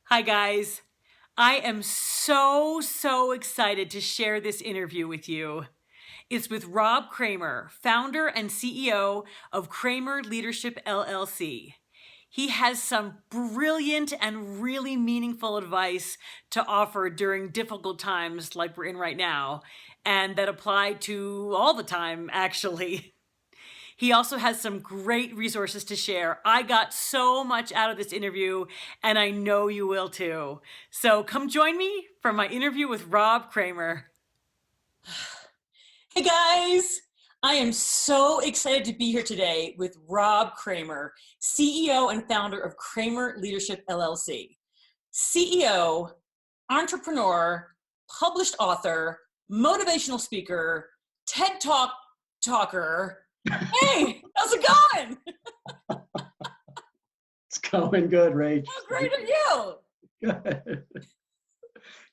Hi, guys. I am so excited to share this interview with you. It's with Rob Kramer, founder and CEO of Kramer Leadership LLC. He has some brilliant and really meaningful advice to offer during difficult times like we're in right now, and that apply to all the time, actually. He also has some great resources to share. I got so much out of this interview, and I know you will too. So come join me for my interview with Rob Kramer. Hey guys, I am so excited to be here today with Rob Kramer, CEO and founder of Kramer Leadership LLC. CEO, entrepreneur, published author, motivational speaker, TED Talk talker. Hey, how's it going? It's going good, Rach. How great are you?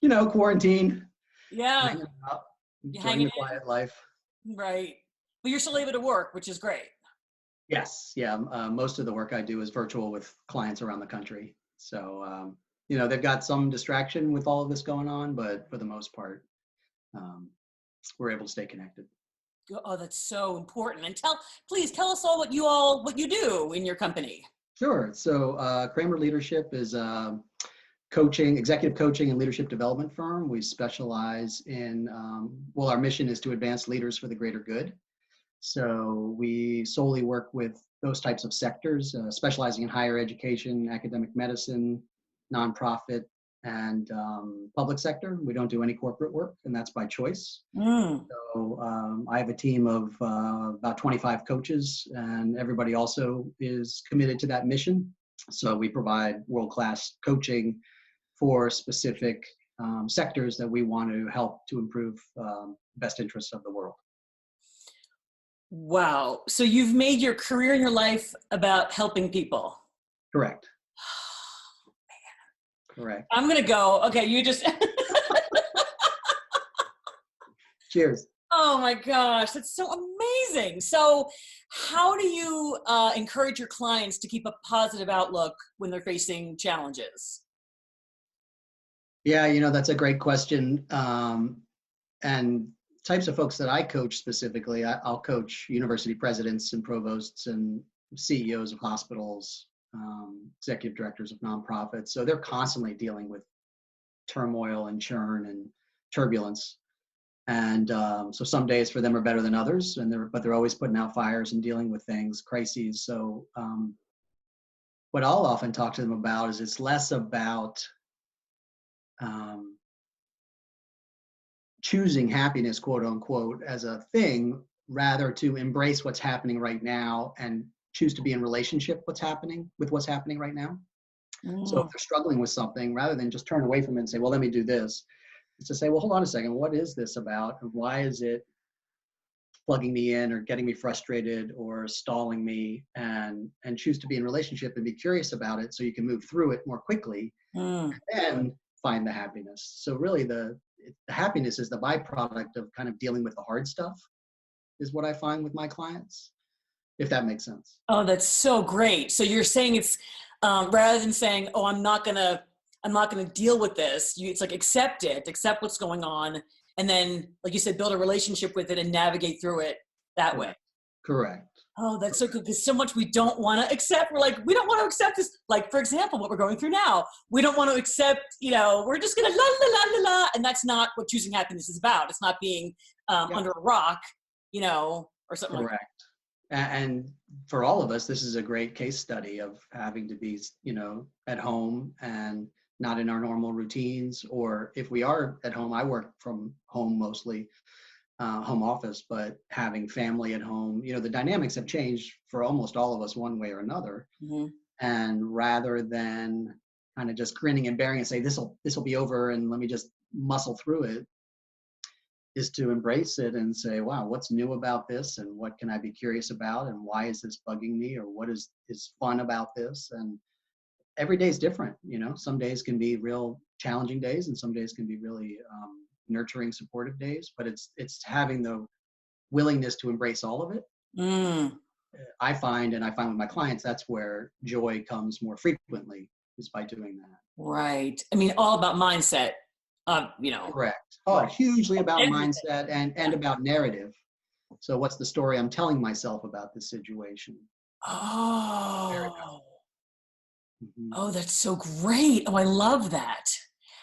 Good. Quarantine, Yeah, hanging out, you enjoying hanging the quiet life. in? Right. But you're still able to work, which is great. Yes, yeah. Most of the work I do is virtual with clients around the country. So, they've got some distraction with all of this going on, but for the most part, um, we're able to stay connected. Oh, that's so important. And please tell us what you do in your company. Sure. So, Kramer Leadership is a executive coaching and leadership development firm. We specialize in, our mission is to advance leaders for the greater good. So we solely work with those types of sectors, specializing in higher education, academic medicine, nonprofit, and public sector. We don't do any corporate work, and that's by choice. Mm. So I have a team of about 25 coaches, and everybody also is committed to that mission. So we provide world-class coaching for specific sectors that we want to help to improve best interests of the world. Wow. So you've made your career and your life about helping people. Correct. Correct. I'm going to go. Okay, you just. Cheers. Oh my gosh, that's so amazing. So, how do you encourage your clients to keep a positive outlook when they're facing challenges? Yeah, that's a great question. And types of folks that I coach specifically, I'll coach university presidents and provosts and CEOs of hospitals, executive directors of nonprofits. So they're constantly dealing with turmoil and churn and turbulence. And so some days for them are better than others, but they're always putting out fires and dealing with things, crises. So what I'll often talk to them about is it's less about choosing happiness, quote unquote, as a thing, rather to embrace what's happening right now and choose to be in relationship with what's happening right now. So if they're struggling with something, rather than just turn away from it and say, well, let me do this, it's to say, well, hold on a second, what is this about? And why is it plugging me in or getting me frustrated or stalling me, and choose to be in relationship and be curious about it so you can move through it more quickly and find the happiness. So really the happiness is the byproduct of kind of dealing with the hard stuff, is what I find with my clients, if that makes sense. Oh, that's so great. So you're saying it's rather than saying, "Oh, I'm not gonna deal with this." It's like accept what's going on, and then, like you said, build a relationship with it and navigate through it that way. Correct. Oh, that's so good, because so much we don't want to accept. We're like, we don't want to accept this. Like, for example, what we're going through now, we don't want to accept, we're just going to la, la, la, la, la. And that's not what choosing happiness is about. It's not being under a rock, or something like that. Correct. And for all of us, this is a great case study of having to be, at home and not in our normal routines. Or if we are at home, I work from home mostly, home office, but having family at home, the dynamics have changed for almost all of us one way or another. Mm-hmm. And rather than kind of just grinning and bearing and say, this will be over and let me just muscle through it, is to embrace it and say, wow, what's new about this? And what can I be curious about? And why is this bugging me? Or what is fun about this? And every day is different. Some days can be real challenging days and some days can be really nurturing, supportive days, but it's having the willingness to embrace all of it. I find with my clients, that's where joy comes more frequently. is by doing that. Right. I mean, all about mindset, Correct. Oh, right. hugely about Everything. mindset and about narrative. So what's the story I'm telling myself about this situation? Very Oh, powerful. Mhm. oh, that's so great. Oh, I love that.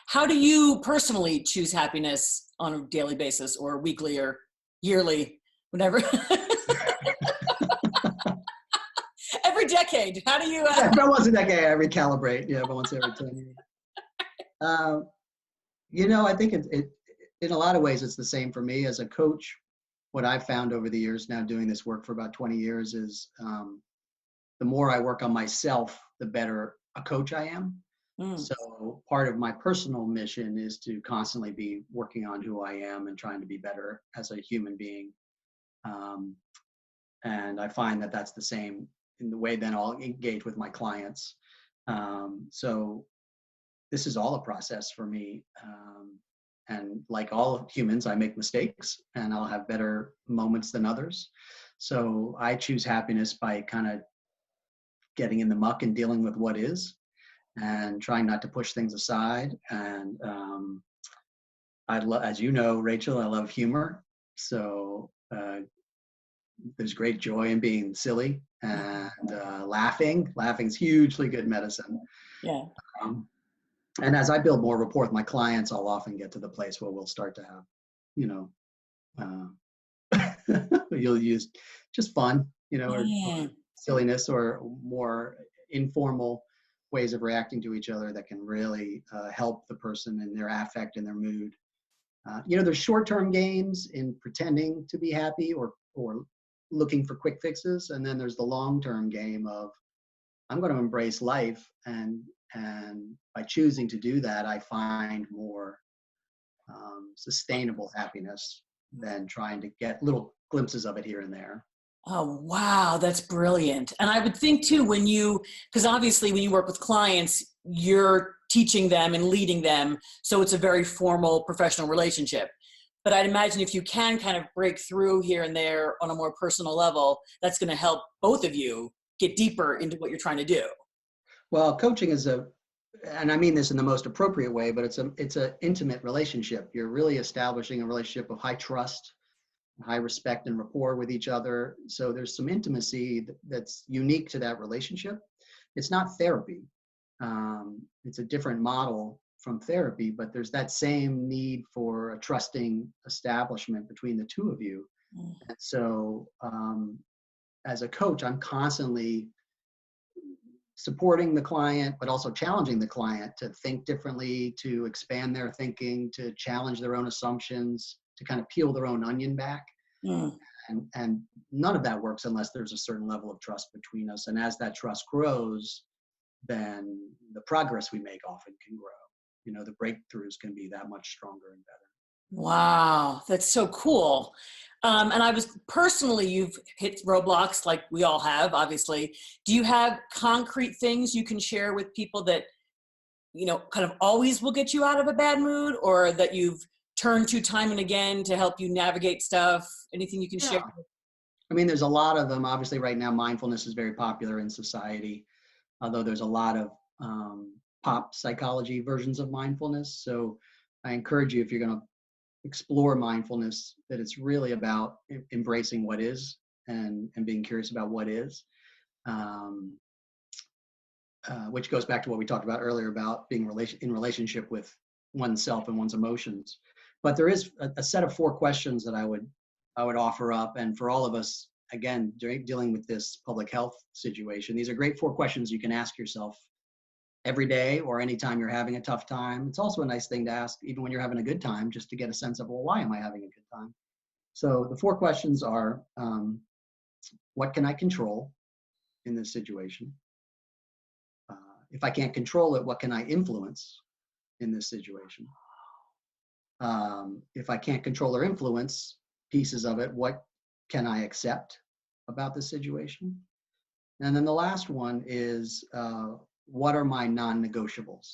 How do you personally choose happiness on a daily basis or weekly or yearly, whatever? Every decade. How do you? Yeah, but once a decade, I recalibrate. Yeah, but once every 10 years. Um, I think it in a lot of ways, it's the same for me as a coach. What I've found over the years now doing this work for about 20 years is the more I work on myself, the better a coach I am. Mm, So part of my personal mission is to constantly be working on who I am and trying to be better as a human being. Um, and I find that that's the same in the way then I'll engage with my clients. So this is all a process for me. And like all humans, I make mistakes and I'll have better moments than others. So I choose happiness by kind of getting in the muck and dealing with what is and trying not to push things aside. And as you know, Rachel, I love humor. So there's great joy in being silly and laughing. Laughing's hugely good medicine. yeah. Um, and as I build more rapport with my clients, I'll often get to the place where we'll start to have, you'll use just fun, or Mm, silliness or more informal ways of reacting to each other that can really help the person in their affect and their mood. There's short-term gains in pretending to be happy or looking for quick fixes, and then there's the long-term game of I'm going to embrace life, and by choosing to do that, I find more sustainable happiness than trying to get little glimpses of it here and there. oh, wow. That's brilliant. And I would think too, because obviously when you work with clients, you're teaching them and leading them. So it's a very formal professional relationship. But I'd imagine if you can kind of break through here and there on a more personal level, that's going to help both of you get deeper into what you're trying to do. Well, coaching is and I mean this in the most appropriate way, but it's a intimate relationship. You're really establishing a relationship of high trust, high respect and rapport with each other. So there's some intimacy that's unique to that relationship. It's not therapy. It's a different model from therapy, but there's that same need for a trusting establishment between the two of you. Mm. And so as a coach, I'm constantly supporting the client, but also challenging the client to think differently, to expand their thinking, to challenge their own assumptions, to kind of peel their own onion back. Mm. And none of that works unless there's a certain level of trust between us. And as that trust grows, then the progress we make often can grow. The breakthroughs can be that much stronger and better. Wow, that's so cool. And you've hit roadblocks like we all have, obviously. Do you have concrete things you can share with people that, kind of always will get you out of a bad mood, or that you've turned to time and again to help you navigate stuff? Anything you can Yeah. share? I mean, there's a lot of them. Obviously, right now, mindfulness is very popular in society, although there's a lot of pop psychology versions of mindfulness. So I encourage you, if you're going to explore mindfulness, that it's really about embracing what is and being curious about what is, which goes back to what we talked about earlier about being in relationship with oneself and one's emotions. But there is a set of 4 questions that I would offer up, and for all of us, again, dealing with this public health situation, these are great 4 questions you can ask yourself every day or anytime you're having a tough time. It's also a nice thing to ask even when you're having a good time, just to get a sense of, well, why am I having a good time? So the 4 questions are, what can I control in this situation? If I can't control it, what can I influence in this situation? If I can't control or influence pieces of it, what can I accept about the situation? And then the last one is, what are my non-negotiables?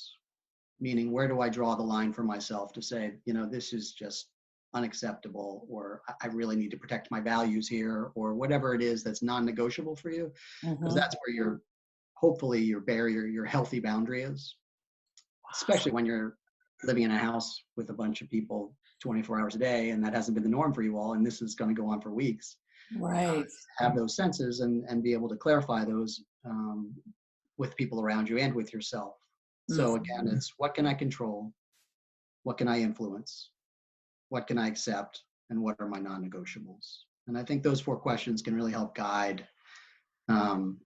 Meaning, where do I draw the line for myself to say, this is just unacceptable, or I really need to protect my values here, or whatever it is that's non-negotiable for you, because Mm-hmm. that's where hopefully your barrier, your healthy boundary is, especially when you're living in a house with a bunch of people 24 hours a day, and that hasn't been the norm for you all, and this is going to go on for weeks. Right. Have those senses and be able to clarify those with people around you and with yourself. So again, it's what can I control? What can I influence? What can I accept? And what are my non-negotiables? And I think those 4 questions can really help guide, guide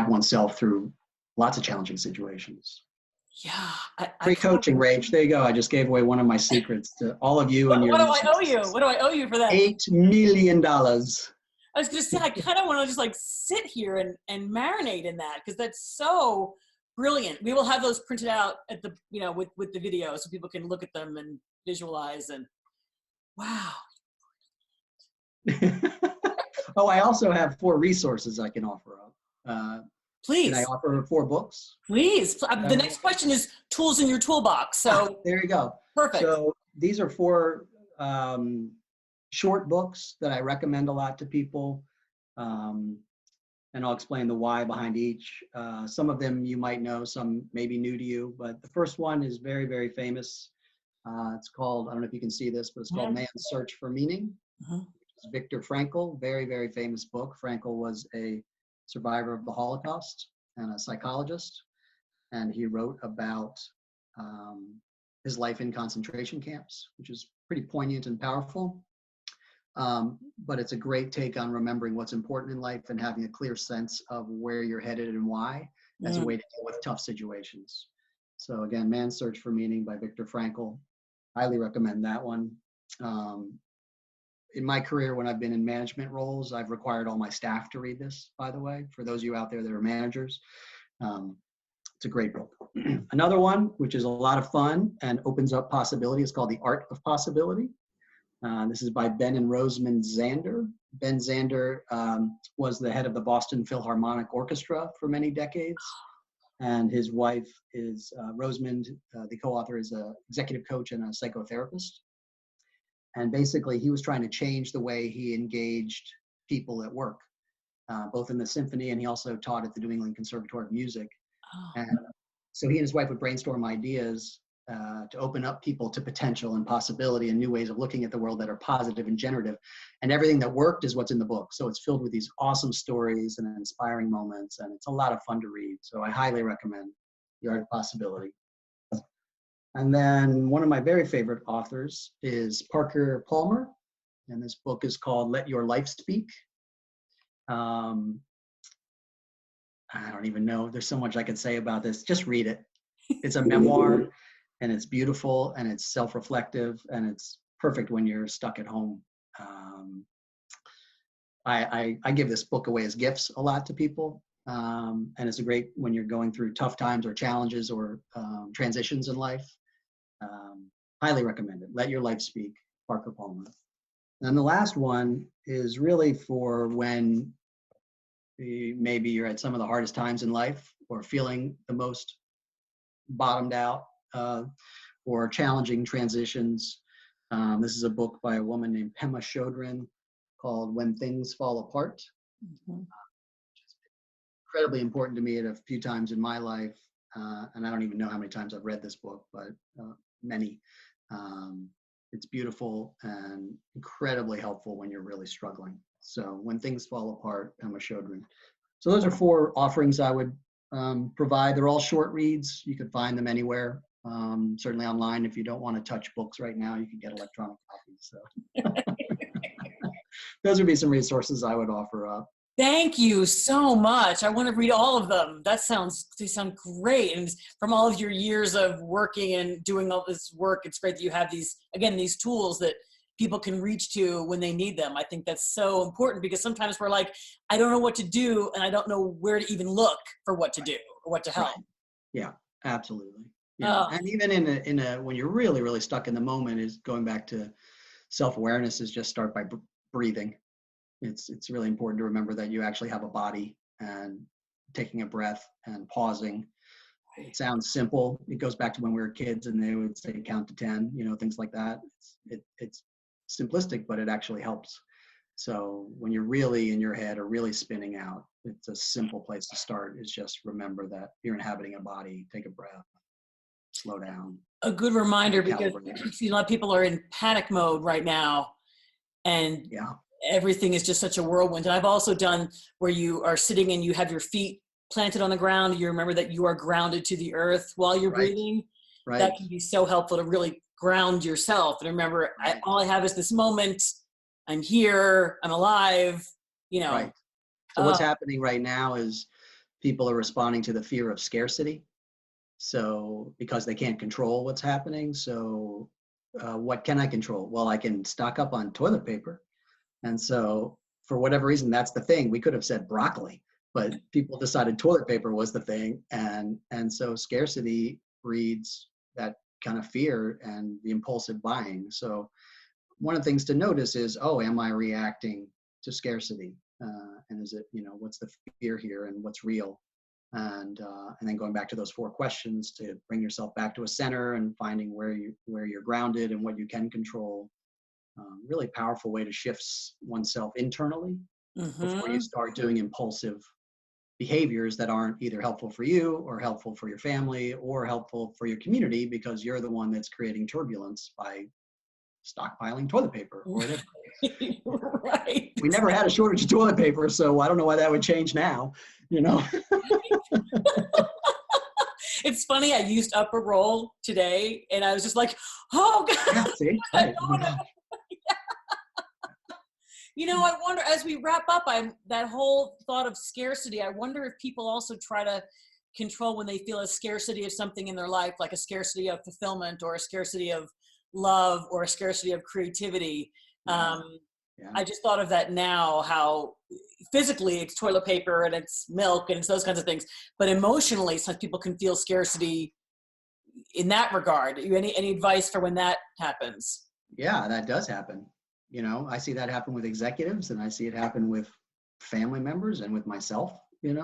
oneself through lots of challenging situations. Yeah. Free coaching, Rach. There you go. I just gave away one of my secrets to all of you and your What do I owe you? What do I owe you for that? $8 million. I was going to say, I kind of want to just like sit here and marinate in that, because that's so brilliant. We will have those printed out at the, with the video so people can look at them and visualize, and wow. Oh, I also have 4 resources I can offer up. Please. Can I offer 4 books? Please. The next question is tools in your toolbox. So there you go. Perfect. So these are 4 short books that I recommend a lot to people. And I'll explain the why behind each. Some of them you might know, some may be new to you, but the first one is very, very famous. It's called, I don't know if you can see this, but it's called Man's Search for Meaning. It's Viktor Frankl, very, very famous book. Frankl was a survivor of the Holocaust and a psychologist. And he wrote about his life in concentration camps, which is pretty poignant and powerful. But it's a great take on remembering what's important in life and having a clear sense of where you're headed and why as a way to deal with tough situations. So again, Man's Search for Meaning by Viktor Frankl. Highly recommend that one. In my career, when I've been in management roles, I've required all my staff to read this, by the way, for those of you out there that are managers. It's a great book. Another one, which is a lot of fun and opens up possibility, is called The Art of Possibility. This is by Ben and Rosamund Zander. Ben Zander was the head of the Boston Philharmonic Orchestra for many decades. And his wife is Rosamund, the co-author, is an executive coach and a psychotherapist. And basically, he was trying to change the way he engaged people at work, both in the symphony, and he also taught at the New England Conservatory of Music. And so he and his wife would brainstorm ideas to open up people to potential and possibility and new ways of looking at the world that are positive and generative. And everything that worked is what's in the book. So it's filled with these awesome stories and inspiring moments, and it's a lot of fun to read. So I highly recommend The Art of Possibility. And then one of my very favorite authors is Parker Palmer, and this book is called Let Your Life Speak. I don't even know. There's so much I could say about this. Just read it. It's a memoir, and it's beautiful, and it's self-reflective, and it's perfect when you're stuck at home. I give this book away as gifts a lot to people, and it's a great when you're going through tough times or challenges or transitions in life. Highly recommend it. Let Your Life Speak, Parker Palmer. And the last one is really for when maybe you're at some of the hardest times in life or feeling the most bottomed out or challenging transitions. This is a book by a woman named Pema Chodrom called When Things Fall Apart. Which is incredibly important to me at a few times in my life. And I don't even know how many times I've read this book, but many. It's beautiful and incredibly helpful when you're really struggling. So When Things Fall Apart, Pema Chodrom. So those are 4 offerings I would provide. They're all short reads. You could find them anywhere. Certainly online. If you don't want to touch books right now, you can get electronic copies. So those would be some resources I would offer up. Thank you so much. I want to read all of them. They sound great. And from all of your years of working and doing all this work, it's great that you have these tools that people can reach to when they need them. I think that's so important because sometimes we're like, I don't know what to do and I don't know where to even look for what to do or what to help. Right. Yeah, absolutely. Yeah. And even in a when you're really, really stuck in the moment, is going back to self-awareness, is just start by breathing. It's really important to remember that you actually have a body, and taking a breath and pausing. It sounds simple. It goes back to when we were kids and they would say count to 10, things like that. It's simplistic, but it actually helps. So when you're really in your head or really spinning out, it's a simple place to start is just remember that you're inhabiting a body, take a breath, slow down, A good reminder because recalibrate. a lot of people are in panic mode right now, and Yeah, everything is just such a whirlwind. And I've also done where you are sitting and you have your feet planted on the ground. You remember that you are grounded to the earth while you're right, breathing. That right, can be so helpful to really ground yourself and remember, right, all I have is this moment. I'm here. I'm alive. You know. right. So what's happening right now is people are responding to the fear of scarcity. So because they can't control what's happening, so what can I control? Well, I can stock up on toilet paper. And so for whatever reason, that's the thing. We could have said broccoli, but people decided toilet paper was the thing. And so scarcity breeds that kind of fear and the impulsive buying. So one of the things to notice is, oh, am I reacting to scarcity? And is it, what's the fear here and what's real? And then going back to those 4 questions to bring yourself back to a center and finding where you're grounded and what you can control. Really powerful way to shift oneself internally before you start doing impulsive behaviors that aren't either helpful for you or helpful for your family or helpful for your community because you're the one that's creating turbulence by stockpiling toilet paper or whatever. Right. We never had a shortage of toilet paper, so I don't know why that would change now, It's funny. I used upper roll today, and I was just like, "Oh God!" Yeah, see? Right. Oh my gosh. I wonder as we wrap up. That whole thought of scarcity. I wonder if people also try to control when they feel a scarcity of something in their life, like a scarcity of fulfillment, or a scarcity of love, or a scarcity of creativity. Yeah. Yeah. I just thought of that now, how physically it's toilet paper and it's milk and it's those kinds of things, but emotionally some people can feel scarcity in that regard. Any advice for when that happens? Yeah, that does happen. I see that happen with executives and I see it happen with family members and with myself. We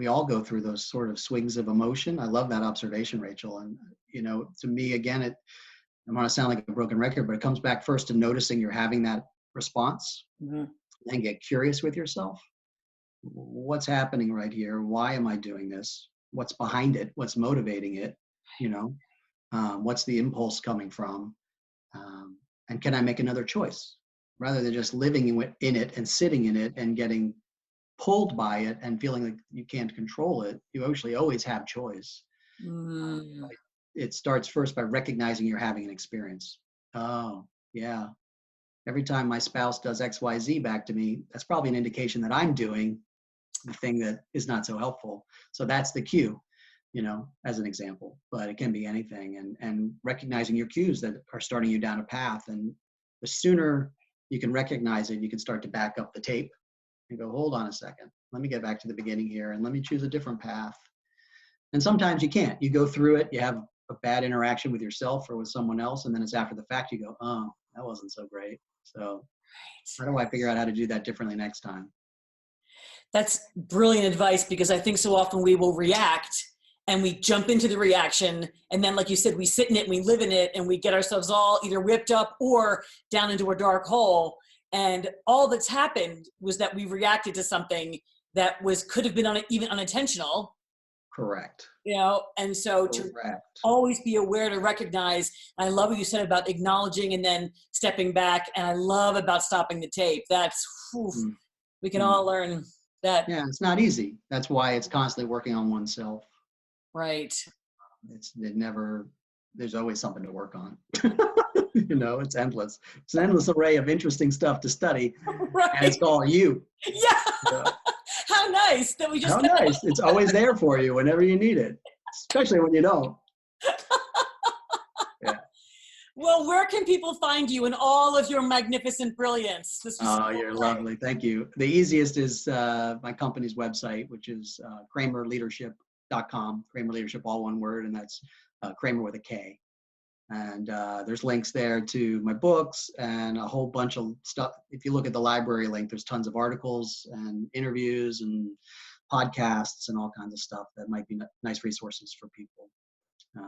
all go through those sort of swings of emotion. I love that observation, Rachel. And, to me, again, I want to sound like a broken record, but it comes back first to noticing you're having that response and get curious with yourself. What's happening right here? Why am I doing this? What's behind it? What's motivating it? What's the impulse coming from? And can I make another choice rather than just living in it and sitting in it and getting pulled by it and feeling like you can't control it? You actually always have choice. It starts first by recognizing you're having an experience. Oh, yeah. Every time my spouse does XYZ back to me, that's probably an indication that I'm doing the thing that is not so helpful. So that's the cue, as an example, but it can be anything. And recognizing your cues that are starting you down a path. And the sooner you can recognize it, you can start to back up the tape and go, hold on a second, let me get back to the beginning here and let me choose a different path. And sometimes you can't. You go through it, you have a bad interaction with yourself or with someone else, and then it's after the fact you go, oh, that wasn't so great. So how do I figure out how to do that differently next time? That's brilliant advice, because I think so often we will react and we jump into the reaction, and then, like you said, we sit in it and we live in it, and we get ourselves all either whipped up or down into a dark hole. And all that's happened was that we reacted to something that could have been even unintentional. Correct. And so to always be aware, to recognize. And I love what you said about acknowledging and then stepping back. And I love about stopping the tape. That's, we can all learn that. Yeah, it's not easy. That's why it's constantly working on oneself. Right. There's always something to work on. It's endless. It's an endless array of interesting stuff to study. Right. And it's called you. Yeah. How nice that we just. How nice. It's always there for you whenever you need it, especially when you don't. Yeah. Well, where can people find you in all of your magnificent brilliance? You're lovely. Thank you. The easiest is my company's website, which is kramerleadership.com. Kramer Leadership, all one word, and that's Kramer with a K. And there's links there to my books and a whole bunch of stuff. If you look at the library link, there's tons of articles and interviews and podcasts and all kinds of stuff that might be nice resources for people.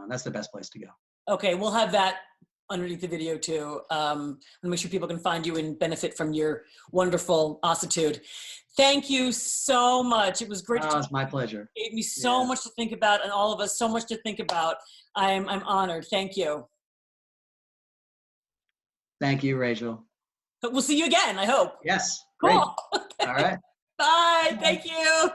That's the best place to go. Okay, we'll have that underneath the video too. And make sure people can find you and benefit from your wonderful ossitude. Thank you so much. It was great to talk. It's my pleasure. It gave me so much to think about, and all of us so much to think about. I'm honored. Thank you. Thank you, Rachel. But we'll see you again, I hope. Yes. Cool. Great. Okay. All right. Bye. Thank you.